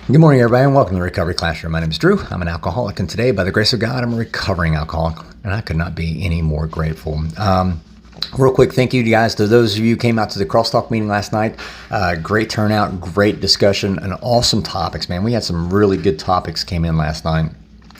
Good morning, everybody, and welcome to the Recovery Classroom. My name is Drew. I'm an alcoholic, and today, by the grace of God, I'm a recovering alcoholic, and I could not be any more grateful. Real quick, thank you guys to those of you who came out to the Crosstalk meeting last night. Great turnout, great discussion, and awesome topics, man. We had some really good topics came in last night.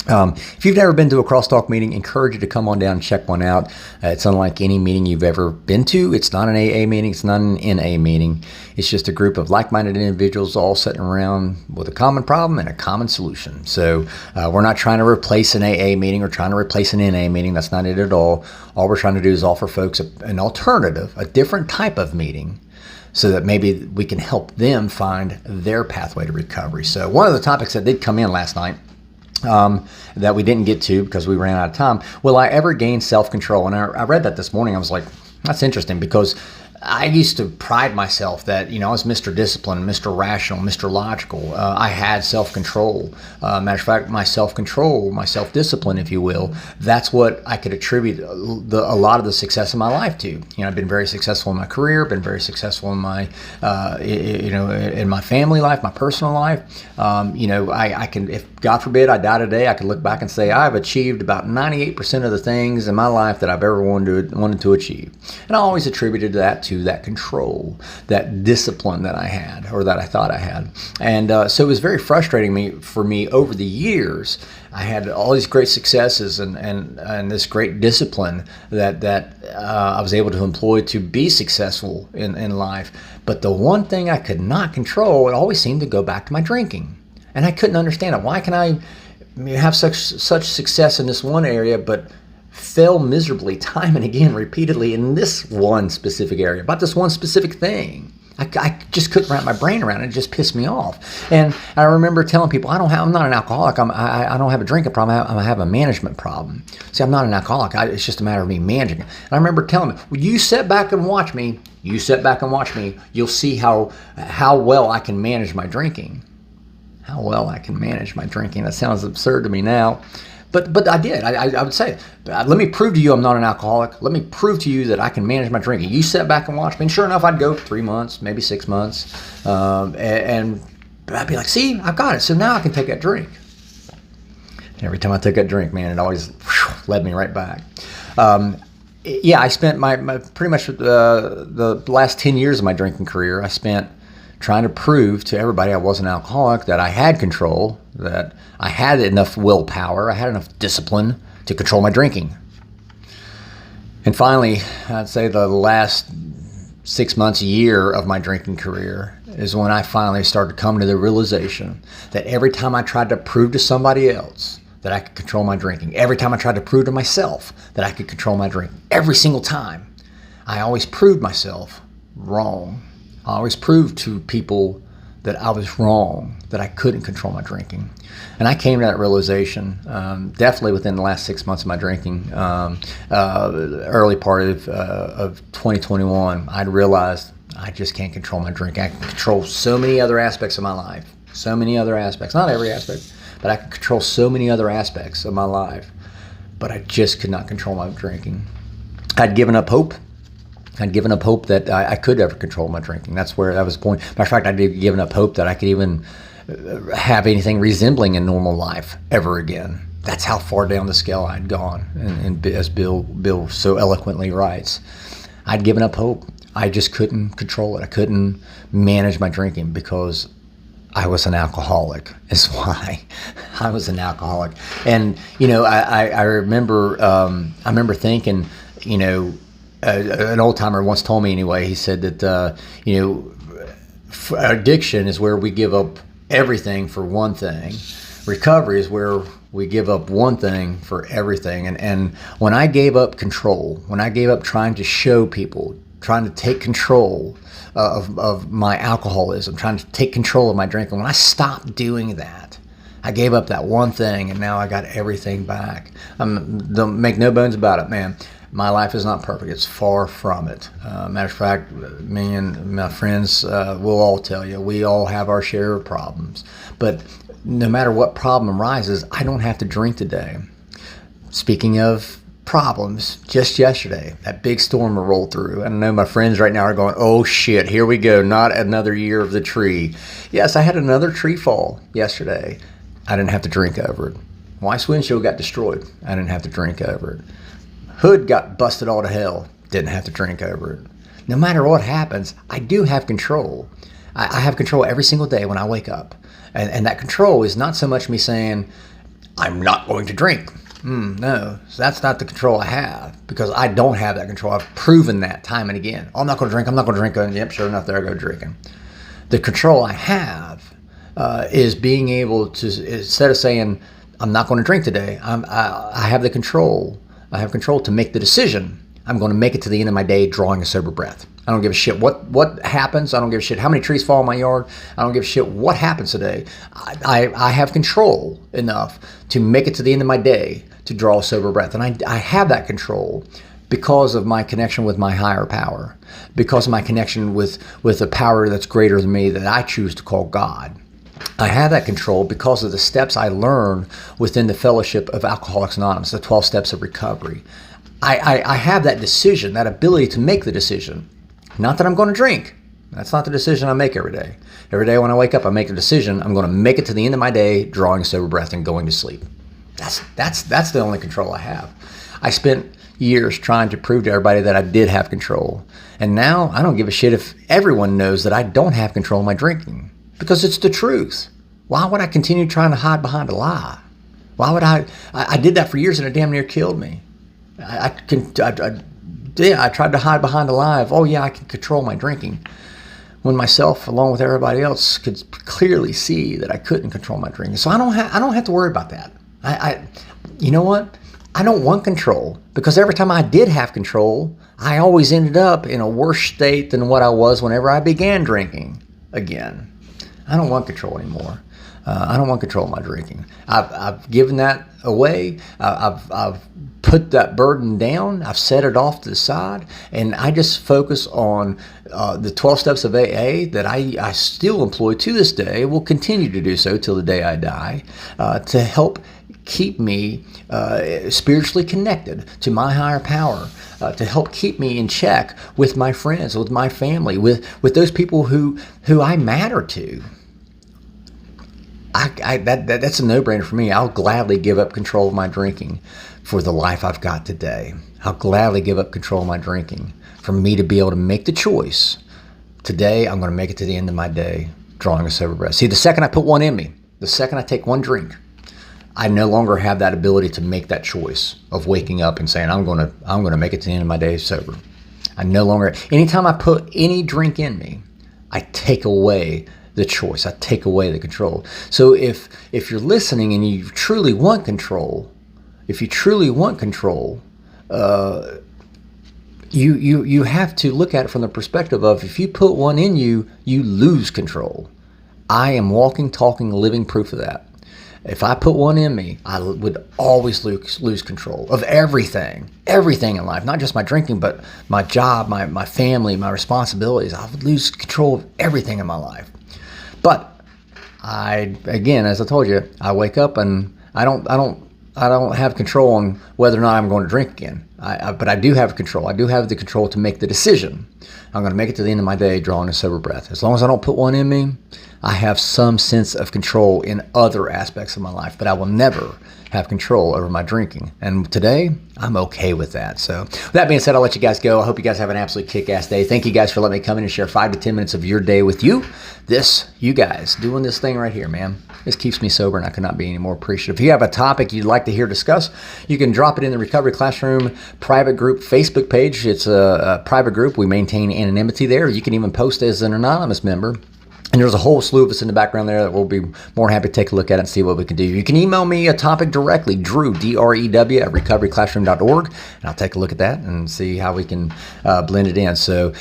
If you've never been to a Crosstalk meeting, encourage you to come on down and check one out. It's unlike any meeting you've ever been to. It's not an AA meeting. It's not an NA meeting. It's just a group of like-minded individuals all sitting around with a common problem and a common solution. So we're not trying to replace an AA meeting or trying to replace an NA meeting. That's not it at all. All we're trying to do is offer folks an alternative, a different type of meeting, so that maybe we can help them find their pathway to recovery. So one of the topics that did come in last night that we didn't get to because we ran out of time. Will I ever gain self-control? And I read that this morning. I was like, that's interesting, because I used to pride myself that, I was Mr. Discipline, Mr. Rational, Mr. Logical. I had self-control. Matter of fact, my self-control, my self-discipline, if you will, that's what I could attribute a lot of the success in my life to. I've been very successful in my career, been very successful in my, in my family life, my personal life. I can, if God forbid I die today, I can look back and say I've achieved about 98% of the things in my life that I've ever wanted to achieve. And I always attributed that to that control, that discipline that I had, or that I thought I had. And so it was very frustrating for me over the years. I had all these great successes and this great discipline that I was able to employ to be successful in life. But the one thing I could not control, it always seemed to go back to my drinking. And I couldn't understand it. Why can I have such success in this one area, but fail miserably time and again, repeatedly in this one specific area, about this one specific thing? I just couldn't wrap my brain around it. It just pissed me off. And I remember telling people, I'm not an alcoholic. I don't have a drinking problem. I have a management problem. See, I'm not an alcoholic. It's just a matter of me managing it. And I remember telling them, well, you sit back and watch me. You sit back and watch me. You'll see how well I can manage my drinking. How well I can manage my drinking. That sounds absurd to me now. But I did. I would say, let me prove to you I'm not an alcoholic. Let me prove to you that I can manage my drinking. You sit back and watch me. And sure enough, I'd go 3 months, maybe 6 months. And I'd be like, see, I've got it. So now I can take that drink. And every time I took that drink, man, it always led me right back. I spent my pretty much the last 10 years of my drinking career, I spent trying to prove to everybody I was an alcoholic, that I had control, that I had enough willpower, I had enough discipline to control my drinking. And finally, I'd say the last 6 months, a year of my drinking career is when I finally started to come to the realization that every time I tried to prove to somebody else that I could control my drinking, every time I tried to prove to myself that I could control my drinking, every single time, I always proved myself wrong. I always proved to people that I was wrong, that I couldn't control my drinking. And I came to that realization definitely within the last 6 months of my drinking. Early part of 2021, I'd realized I just can't control my drinking. I can control so many other aspects of my life, so many other aspects, not every aspect, but I can control so many other aspects of my life, but I just could not control my drinking. I'd given up hope. I'd given up hope that I could ever control my drinking. That was the point. Matter of fact, I'd given up hope that I could even have anything resembling a normal life ever again. That's how far down the scale I'd gone. And as Bill so eloquently writes, I'd given up hope. I just couldn't control it. I couldn't manage my drinking because I was an alcoholic, is why I was an alcoholic. And, I remember thinking, an old timer once told me anyway, he said that, addiction is where we give up everything for one thing. Recovery is where we give up one thing for everything. And when I gave up control, when I gave up trying to show people, trying to take control of my alcoholism, trying to take control of my drinking, when I stopped doing that, I gave up that one thing, and now I got everything back. Don't make no bones about it, man. My life is not perfect. It's far from it. Matter of fact, me and my friends will all tell you, we all have our share of problems. But no matter what problem arises, I don't have to drink today. Speaking of problems just yesterday. That big storm rolled through. And I know my friends right now are going, oh shit, here we go. Not another year of the tree. Yes, I had another tree fall yesterday. I didn't have to drink over it. Wife's windshield got destroyed. I didn't have to drink over it. Hood got busted all to hell. Didn't have to drink over it. No matter what happens, I do have control. I have control every single day when I wake up. And that control is not so much me saying, I'm not going to drink. No, so that's not the control I have, because I don't have that control. I've proven that time and again. Oh, I'm not going to drink. I'm not going to drink. And yep, sure enough, there I go drinking. The control I have is being able to, instead of saying, I'm not going to drink today, I have the control. I have control to make the decision. I'm going to make it to the end of my day drawing a sober breath. I don't give a shit what happens. I don't give a shit how many trees fall in my yard. I don't give a shit what happens today. I have control enough to make it to the end of my day to draw a sober breath. And I have that control because of my connection with my higher power, because of my connection with a power that's greater than me that I choose to call God. I have that control because of the steps I learned within the fellowship of Alcoholics Anonymous, the 12 steps of recovery. I have that decision, that ability to make the decision. Not that I'm going to drink. That's not the decision I make every day. Every day when I wake up, I make a decision. I'm going to make it to the end of my day, drawing a sober breath and going to sleep. That's the only control I have. I spent years trying to prove to everybody that I did have control. And now I don't give a shit if everyone knows that I don't have control of my drinking, because it's the truth. Why would I continue trying to hide behind a lie? Why would I did that for years and it damn near killed me. I tried to hide behind a lie of, oh yeah, I can control my drinking, when myself, along with everybody else, could clearly see that I couldn't control my drinking. So I don't have to worry about that. You know what? I don't want control, because every time I did have control, I always ended up in a worse state than what I was whenever I began drinking again. I don't want control anymore. I don't want control of my drinking. I've given that away. I've put that burden down. I've set it off to the side, and I just focus on the 12 steps of AA that I still employ to this day, will continue to do so till the day I die, to help keep me spiritually connected to my higher power, to help keep me in check with my friends, with my family, with those people who I matter to. That's a no-brainer for me. I'll gladly give up control of my drinking for the life I've got today. I'll gladly give up control of my drinking for me to be able to make the choice. Today, I'm going to make it to the end of my day drawing a sober breath. See, the second I put one in me, the second I take one drink, I no longer have that ability to make that choice of waking up and saying, I'm going to make it to the end of my day sober. I no longer, anytime I put any drink in me, I take away the choice. I take away the control. So if you're listening and you truly want control, you have to look at it from the perspective of, if you put one in you, you lose control. I am walking, talking, living proof of that. If I put one in me, I would always lose control of everything in life, not just my drinking, but my job, my family, my responsibilities. I would lose control of everything in my life. But again, as I told you, I wake up and I don't have control on whether or not I'm going to drink again. But I do have control. I do have the control to make the decision. I'm going to make it to the end of my day drawing a sober breath. As long as I don't put one in me, I have some sense of control in other aspects of my life, but I will never have control over my drinking. And today, I'm okay with that. So with that being said, I'll let you guys go. I hope you guys have an absolute kick-ass day. Thank you guys for letting me come in and share 5 to 10 minutes of your day with you. You guys, doing this thing right here, man. This keeps me sober, and I could not be any more appreciative. If you have a topic you'd like to hear discussed, you can drop it in the Recovery Classroom private group Facebook page. It's a private group. We maintain anonymity there. You can even post as an anonymous member. And there's a whole slew of us in the background there that we'll be more happy to take a look at it and see what we can do. You can email me a topic directly, Drew, D-R-E-W, at recoveryclassroom.org, and I'll take a look at that and see how we can blend it in. So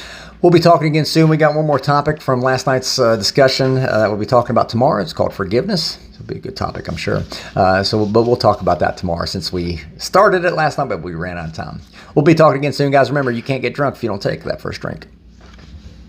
we'll be talking again soon. We got one more topic from last night's discussion that we'll be talking about tomorrow. It's called forgiveness. It'll be a good topic, I'm sure. But we'll talk about that tomorrow, since we started it last night, but we ran out of time. We'll be talking again soon, guys. Remember, you can't get drunk if you don't take that first drink.